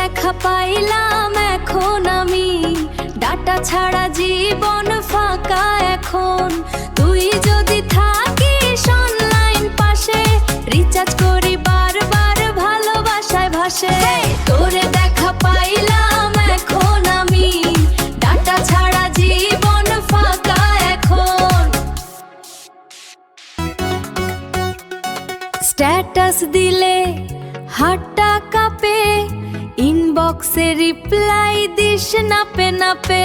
দেখা পাইলাম এখন আমি, ডাটা ছাড়া জীবন ফাঁকা এখন। তুই যদি থাকিস অনলাইন পাশে, রিচার্জ করি বারবার ভালোবাসায় ভাসে। তোরে দেখা পাইলাম এখন আমি, ডাটা ছাড়া জীবন ফাঁকা এখন। স্ট্যাটাস দিলে হাতটা কাঁপে, ইনবক্সে reply this Nape Nape.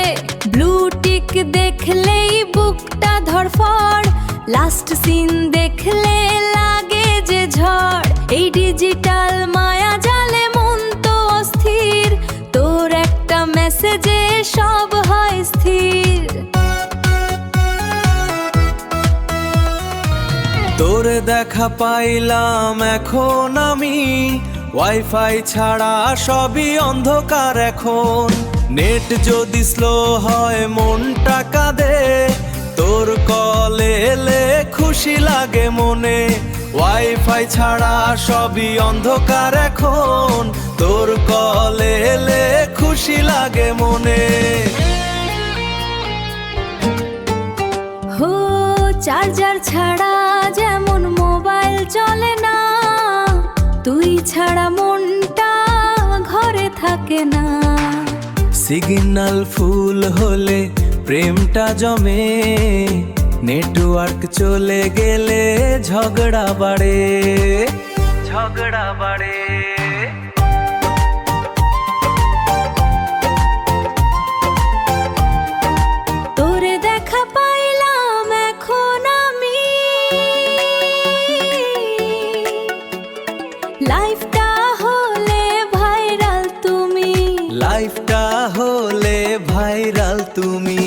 Blue tick দেখলেই বুকটা ধড়ফড়, লাস্ট সিন দেখলে লাগে যে ঝড়। এই ডিজিটাল মায়া জালে মন তো অস্থির, তোর একটা মেসেজে সব হয় স্থির। তোরে দেখা পাইলাম এখন আমি, ওয়াইফাই ছাড়া সবই অন্ধকার এখন। নেট যদি স্লো হয় মনটা কাঁদে, তোর কলে এলে খুশি লাগে মনে। ওয়াইফাই ছাড়া সবই অন্ধকার এখন, তোর কলে এলে খুশি লাগে মনে। হো চার্জার ছাড়া যেমন মোবাইল চলে না, তুই ছাড়া মনটা ঘরে থাকে না। সিগন্যাল ফুল হলে প্রেমটা জমে, নেটওয়ার্ক চলে গেলে ঝগড়া বাড়ে, ঝগড়া বাড়ে। তোরে দেখা পাইলাম এখন আমি, লাইফটা হলে ভাইরাল তুমি, লাইফটা হলে ভাইরাল তুমি।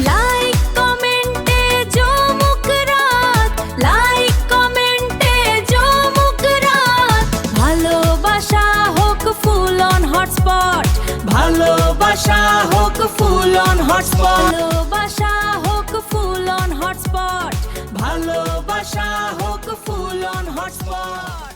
লাইক কমেন্টে জমুক রাত, লাইক কমেন্টে জমুক রাত। ভালোবাসা হোক ফুল অন হটস্পট, ভালোবাসা হোক ফুল অন হটস্পট, ভালোবাসা হোক ফুল অন হটস্পট, ভালোবাসা হোক ফুল অন হটস্পট।